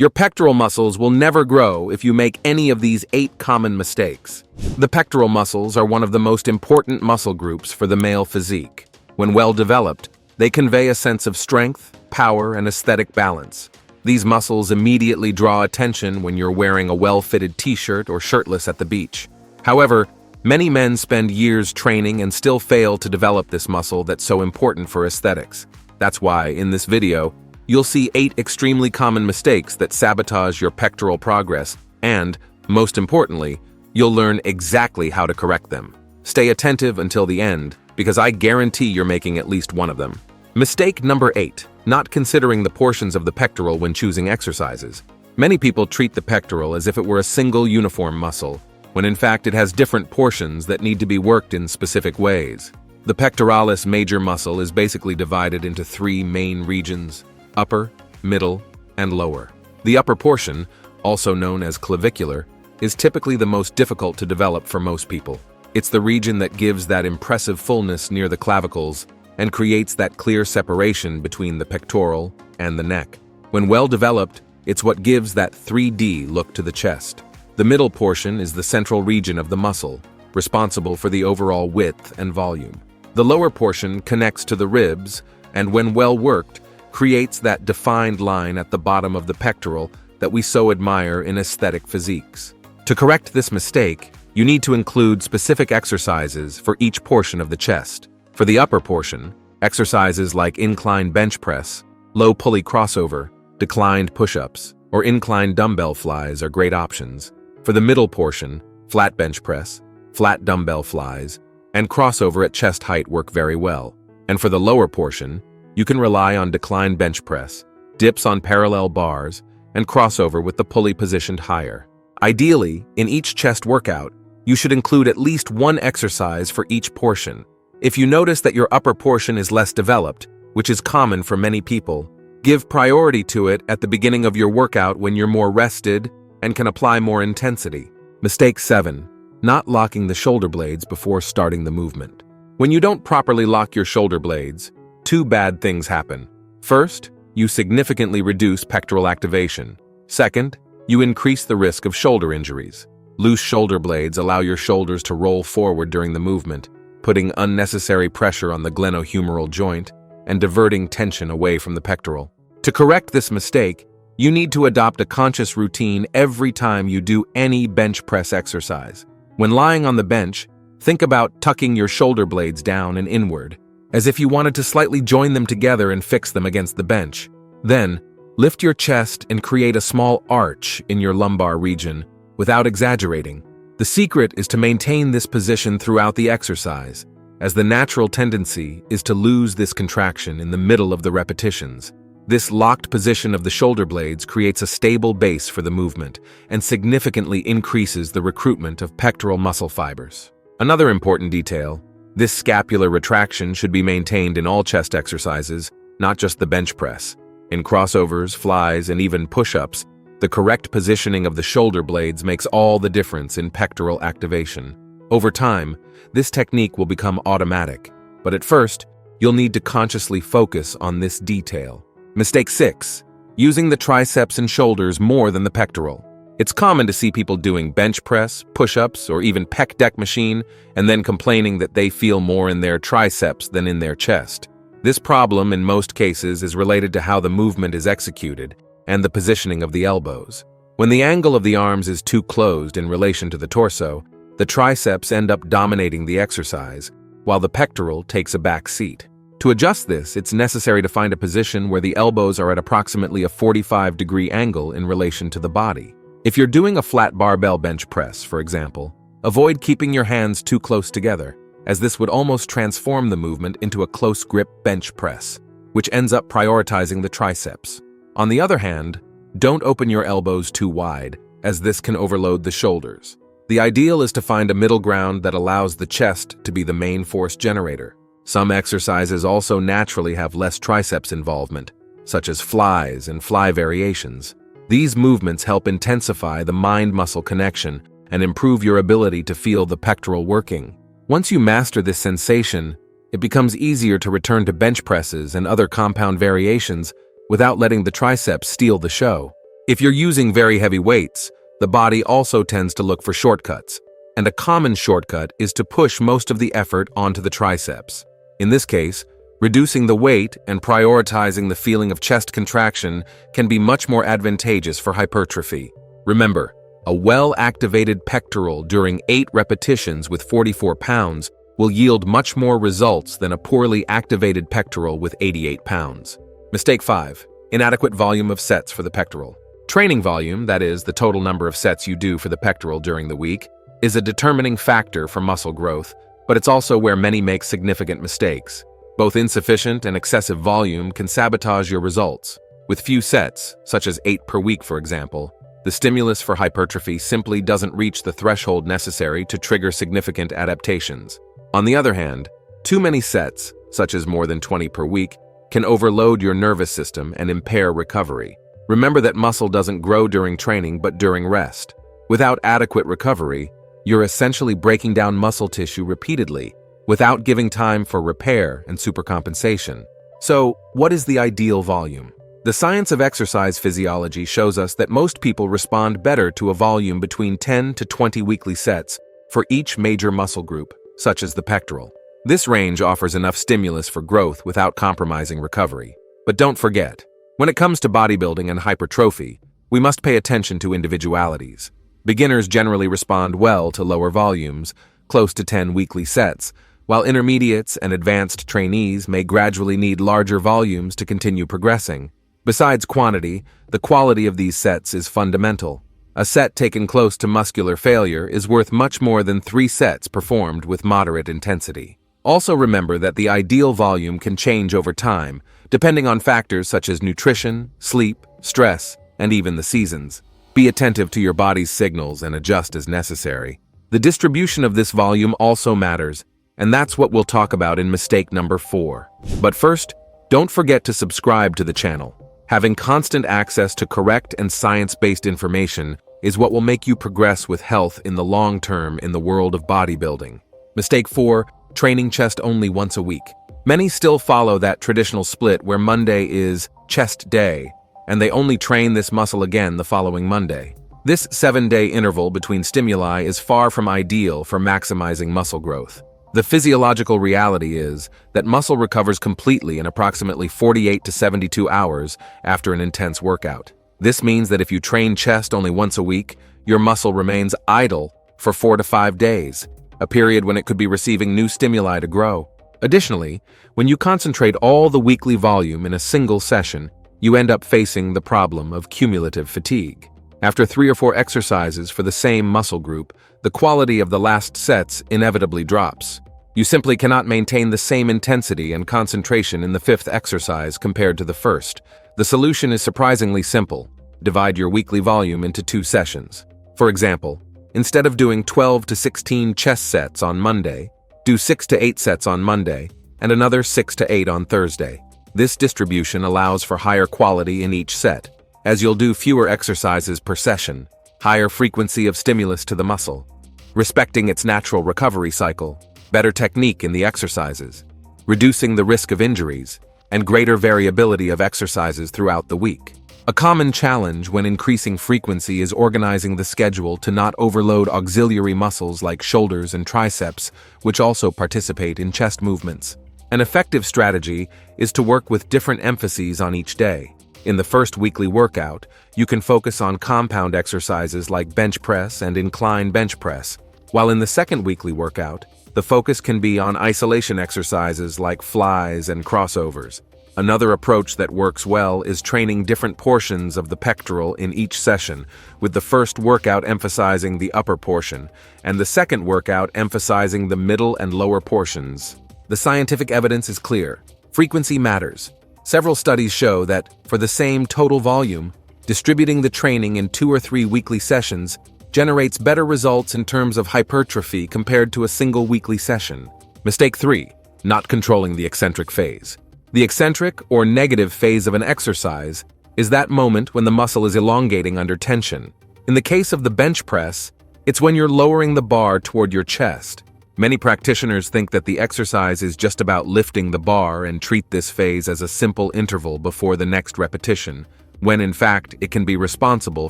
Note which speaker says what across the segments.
Speaker 1: Your pectoral muscles will never grow if you make any of these 8 common mistakes. The pectoral muscles are one of the most important muscle groups for the male physique. When well developed, they convey a sense of strength, power, and aesthetic balance. These muscles immediately draw attention when you're wearing a well-fitted t-shirt or shirtless at the beach. However, many men spend years training and still fail to develop this muscle that's so important for aesthetics. That's why, in this video, you'll see 8 extremely common mistakes that sabotage your pectoral progress, and, most importantly, you'll learn exactly how to correct them. Stay attentive until the end, because I guarantee you're making at least one of them. Mistake number 8, not considering the portions of the pectoral when choosing exercises. Many people treat the pectoral as if it were a single uniform muscle, when in fact it has different portions that need to be worked in specific ways. The pectoralis major muscle is basically divided into 3 main regions: upper, middle, and lower. The upper portion, also known as clavicular, is typically the most difficult to develop for most people. It's the region that gives that impressive fullness near the clavicles and creates that clear separation between the pectoral and the neck. When well developed, it's what gives that 3D look to the chest. The middle portion is the central region of the muscle, responsible for the overall width and volume. The lower portion connects to the ribs and, when well worked, creates that defined line at the bottom of the pectoral that we so admire in aesthetic physiques. To correct this mistake, you need to include specific exercises for each portion of the chest. For the upper portion, exercises like incline bench press, low pulley crossover, declined push-ups, or incline dumbbell flies are great options. For the middle portion, flat bench press, flat dumbbell flies, and crossover at chest height work very well. And for the lower portion, you can rely on decline bench press, dips on parallel bars, and crossover with the pulley positioned higher. Ideally, in each chest workout, you should include at least one exercise for each portion. If you notice that your upper portion is less developed, which is common for many people, give priority to it at the beginning of your workout when you're more rested and can apply more intensity. Mistake 7. Not locking the shoulder blades before starting the movement. When you don't properly lock your shoulder blades, 2 bad things happen. First, you significantly reduce pectoral activation. Second, you increase the risk of shoulder injuries. Loose shoulder blades allow your shoulders to roll forward during the movement, putting unnecessary pressure on the glenohumeral joint and diverting tension away from the pectoral. To correct this mistake, you need to adopt a conscious routine every time you do any bench press exercise. When lying on the bench, think about tucking your shoulder blades down and inward, as if you wanted to slightly join them together and fix them against the bench. Then, lift your chest and create a small arch in your lumbar region without exaggerating. The secret is to maintain this position throughout the exercise, as the natural tendency is to lose this contraction in the middle of the repetitions. This locked position of the shoulder blades creates a stable base for the movement and significantly increases the recruitment of pectoral muscle fibers. Another important detail: this scapular retraction should be maintained in all chest exercises, not just the bench press. In crossovers, flies, and even push-ups, the correct positioning of the shoulder blades makes all the difference in pectoral activation. Over time, this technique will become automatic, but at first, you'll need to consciously focus on this detail. Mistake 6. Using the triceps and shoulders more than the pectoral. It's common to see people doing bench press, push-ups, or even pec deck machine, and then complaining that they feel more in their triceps than in their chest. This problem, in most cases, is related to how the movement is executed and the positioning of the elbows. When the angle of the arms is too closed in relation to the torso, the triceps end up dominating the exercise, while the pectoral takes a back seat. To adjust this, it's necessary to find a position where the elbows are at approximately a 45-degree angle in relation to the body. If you're doing a flat barbell bench press, for example, avoid keeping your hands too close together, as this would almost transform the movement into a close grip bench press, which ends up prioritizing the triceps. On the other hand, don't open your elbows too wide, as this can overload the shoulders. The ideal is to find a middle ground that allows the chest to be the main force generator. Some exercises also naturally have less triceps involvement, such as flies and fly variations. These movements help intensify the mind-muscle connection and improve your ability to feel the pectoral working. Once you master this sensation, it becomes easier to return to bench presses and other compound variations without letting the triceps steal the show. If you're using very heavy weights, the body also tends to look for shortcuts, and a common shortcut is to push most of the effort onto the triceps. In this case, reducing the weight and prioritizing the feeling of chest contraction can be much more advantageous for hypertrophy. Remember, a well-activated pectoral during 8 repetitions with 44 pounds will yield much more results than a poorly activated pectoral with 88 pounds. Mistake 5. Inadequate volume of sets for the pectoral. Training volume, that is, the total number of sets you do for the pectoral during the week, is a determining factor for muscle growth, but it's also where many make significant mistakes. Both insufficient and excessive volume can sabotage your results. With few sets, such as 8 per week for example, the stimulus for hypertrophy simply doesn't reach the threshold necessary to trigger significant adaptations. On the other hand, too many sets, such as more than 20 per week, can overload your nervous system and impair recovery. Remember that muscle doesn't grow during training but during rest. Without adequate recovery, you're essentially breaking down muscle tissue repeatedly, without giving time for repair and supercompensation. So, what is the ideal volume? The science of exercise physiology shows us that most people respond better to a volume between 10 to 20 weekly sets for each major muscle group, such as the pectoral. This range offers enough stimulus for growth without compromising recovery. But don't forget, when it comes to bodybuilding and hypertrophy, we must pay attention to individualities. Beginners generally respond well to lower volumes, close to 10 weekly sets, while intermediates and advanced trainees may gradually need larger volumes to continue progressing. Besides quantity, the quality of these sets is fundamental. A set taken close to muscular failure is worth much more than 3 sets performed with moderate intensity. Also remember that the ideal volume can change over time, depending on factors such as nutrition, sleep, stress, and even the seasons. Be attentive to your body's signals and adjust as necessary. The distribution of this volume also matters, and that's what we'll talk about in mistake number 4. But first, don't forget to subscribe to the channel. Having constant access to correct and science-based information is what will make you progress with health in the long term in the world of bodybuilding. Mistake 4. Training chest only once a week. Many still follow that traditional split where Monday is chest day, and they only train this muscle again the following Monday. This 7-day interval between stimuli is far from ideal for maximizing muscle growth. The physiological reality is that muscle recovers completely in approximately 48 to 72 hours after an intense workout. This means that if you train chest only once a week, your muscle remains idle for 4 to 5 days, a period when it could be receiving new stimuli to grow. Additionally, when you concentrate all the weekly volume in a single session, you end up facing the problem of cumulative fatigue. After 3 or 4 exercises for the same muscle group, the quality of the last sets inevitably drops. You simply cannot maintain the same intensity and concentration in the 5th exercise compared to the first. The solution is surprisingly simple. Divide your weekly volume into 2 sessions. For example, instead of doing 12 to 16 chest sets on Monday, do 6 to 8 sets on Monday and another 6 to 8 on Thursday. This distribution allows for higher quality in each set, as you'll do fewer exercises per session, higher frequency of stimulus to the muscle, respecting its natural recovery cycle, better technique in the exercises, reducing the risk of injuries, and greater variability of exercises throughout the week. A common challenge when increasing frequency is organizing the schedule to not overload auxiliary muscles like shoulders and triceps, which also participate in chest movements. An effective strategy is to work with different emphases on each day. In the first weekly workout, you can focus on compound exercises like bench press and incline bench press, while in the second weekly workout, the focus can be on isolation exercises like flies and crossovers. Another approach that works well is training different portions of the pectoral in each session, with the first workout emphasizing the upper portion, and the second workout emphasizing the middle and lower portions. The scientific evidence is clear. Frequency matters. Several studies show that, for the same total volume, distributing the training in 2 or 3 weekly sessions generates better results in terms of hypertrophy compared to a single weekly session. Mistake 3. Not controlling the eccentric phase. The eccentric or negative phase of an exercise is that moment when the muscle is elongating under tension. In the case of the bench press, it's when you're lowering the bar toward your chest. Many practitioners think that the exercise is just about lifting the bar and treat this phase as a simple interval before the next repetition, when in fact it can be responsible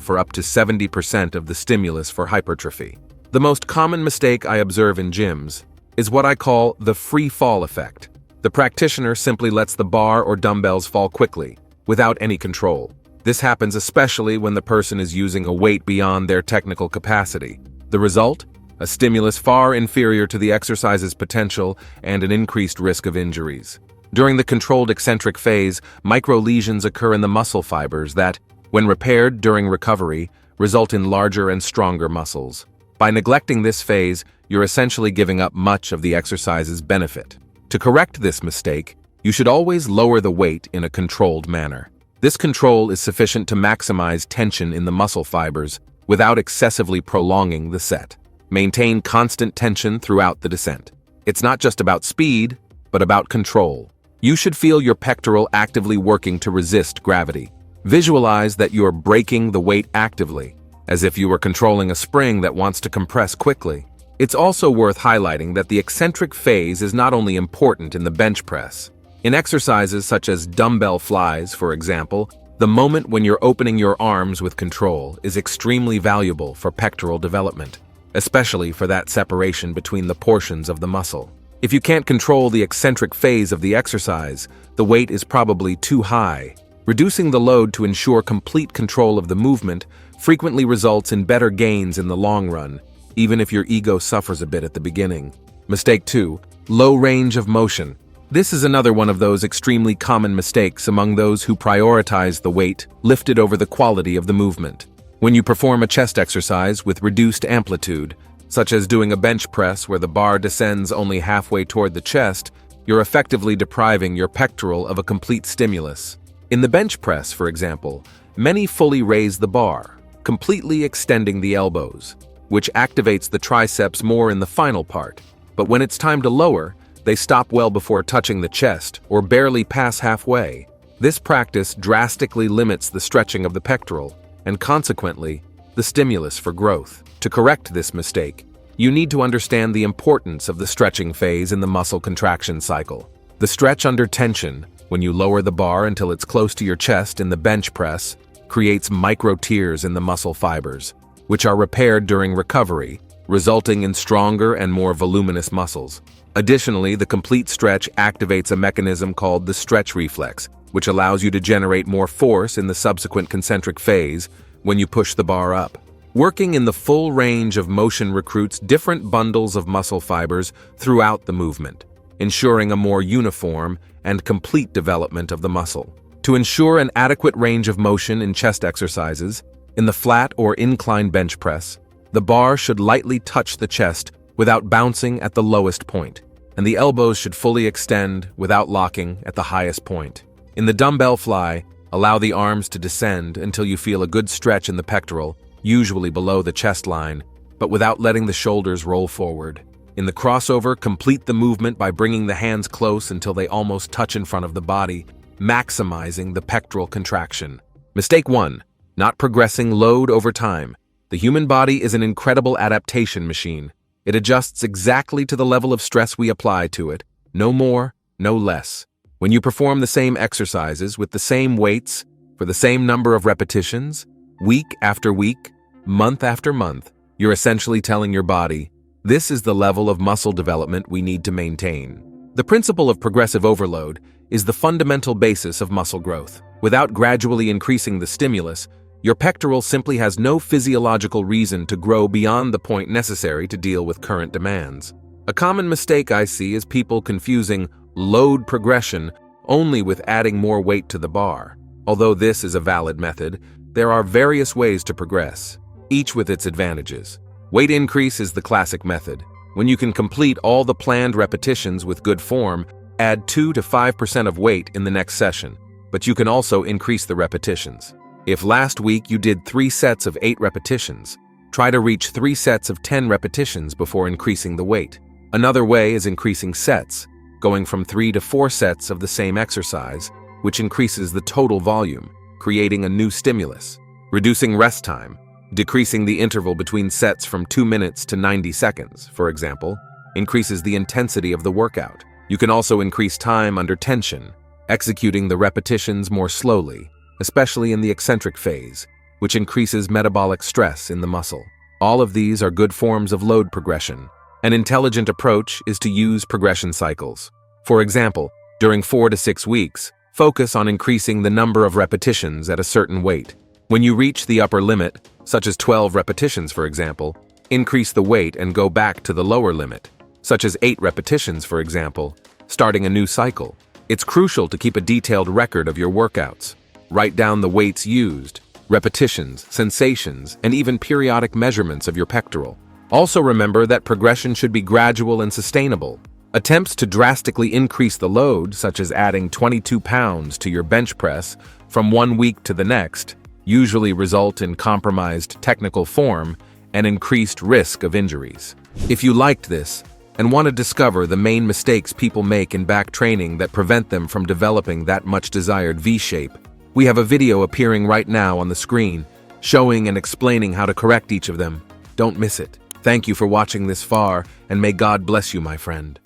Speaker 1: for up to 70% of the stimulus for hypertrophy. The most common mistake I observe in gyms is what I call the free fall effect. The practitioner simply lets the bar or dumbbells fall quickly, without any control. This happens especially when the person is using a weight beyond their technical capacity. The result? A stimulus far inferior to the exercise's potential and an increased risk of injuries. During the controlled eccentric phase, micro-lesions occur in the muscle fibers that, when repaired during recovery, result in larger and stronger muscles. By neglecting this phase, you're essentially giving up much of the exercise's benefit. To correct this mistake, you should always lower the weight in a controlled manner. This control is sufficient to maximize tension in the muscle fibers without excessively prolonging the set. Maintain constant tension throughout the descent. It's not just about speed, but about control. You should feel your pectoral actively working to resist gravity. Visualize that you're braking the weight actively, as if you were controlling a spring that wants to compress quickly. It's also worth highlighting that the eccentric phase is not only important in the bench press. In exercises such as dumbbell flies, for example, the moment when you're opening your arms with control is extremely valuable for pectoral development, especially for that separation between the portions of the muscle. If you can't control the eccentric phase of the exercise, the weight is probably too high. Reducing the load to ensure complete control of the movement frequently results in better gains in the long run, even if your ego suffers a bit at the beginning. Mistake 2. Low range of motion. This is another one of those extremely common mistakes among those who prioritize the weight lifted over the quality of the movement. When you perform a chest exercise with reduced amplitude, such as doing a bench press where the bar descends only halfway toward the chest, you're effectively depriving your pectoral of a complete stimulus. In the bench press, for example, many fully raise the bar, completely extending the elbows, which activates the triceps more in the final part. But when it's time to lower, they stop well before touching the chest or barely pass halfway. This practice drastically limits the stretching of the pectoral and consequently, the stimulus for growth. To correct this mistake, you need to understand the importance of the stretching phase in the muscle contraction cycle. The stretch under tension, when you lower the bar until it's close to your chest in the bench press, creates micro tears in the muscle fibers, which are repaired during recovery, resulting in stronger and more voluminous muscles. Additionally, the complete stretch activates a mechanism called the stretch reflex, which allows you to generate more force in the subsequent concentric phase when you push the bar up. Working in the full range of motion recruits different bundles of muscle fibers throughout the movement, ensuring a more uniform and complete development of the muscle. To ensure an adequate range of motion in chest exercises, in the flat or incline bench press, the bar should lightly touch the chest without bouncing at the lowest point, and the elbows should fully extend without locking at the highest point. In the dumbbell fly, allow the arms to descend until you feel a good stretch in the pectoral, usually below the chest line, but without letting the shoulders roll forward. In the crossover, complete the movement by bringing the hands close until they almost touch in front of the body, maximizing the pectoral contraction. Mistake 1. Not progressing load over time. The human body is an incredible adaptation machine. It adjusts exactly to the level of stress we apply to it, no more, no less. When you perform the same exercises with the same weights for the same number of repetitions, week after week, month after month, you're essentially telling your body, this is the level of muscle development we need to maintain. The principle of progressive overload is the fundamental basis of muscle growth. Without gradually increasing the stimulus, your pectoral simply has no physiological reason to grow beyond the point necessary to deal with current demands. A common mistake I see is people confusing load progression only with adding more weight to the bar. Although this is a valid method, there are various ways to progress, each with its advantages. Weight increase is the classic method. When you can complete all the planned repetitions with good form, add 2 to 5% of weight in the next session, but you can also increase the repetitions. If last week you did 3 sets of 8 repetitions, try to reach 3 sets of 10 repetitions before increasing the weight. Another way is increasing sets, going from 3 to 4 sets of the same exercise, which increases the total volume, creating a new stimulus. Reducing rest time, decreasing the interval between sets from 2 minutes to 90 seconds, for example, increases the intensity of the workout. You can also increase time under tension, executing the repetitions more slowly, especially in the eccentric phase, which increases metabolic stress in the muscle. All of these are good forms of load progression. An intelligent approach is to use progression cycles. For example, during 4 to 6 weeks, focus on increasing the number of repetitions at a certain weight. When you reach the upper limit, such as 12 repetitions for example, increase the weight and go back to the lower limit, such as 8 repetitions for example, starting a new cycle. It's crucial to keep a detailed record of your workouts. Write down the weights used, repetitions, sensations, and even periodic measurements of your pectoral. Also remember that progression should be gradual and sustainable. Attempts to drastically increase the load, such as adding 22 pounds to your bench press from one week to the next, usually result in compromised technical form and increased risk of injuries. If you liked this and want to discover the main mistakes people make in back training that prevent them from developing that much desired V-shape, we have a video appearing right now on the screen showing and explaining how to correct each of them. Don't miss it. Thank you for watching this far, and may God bless you, my friend.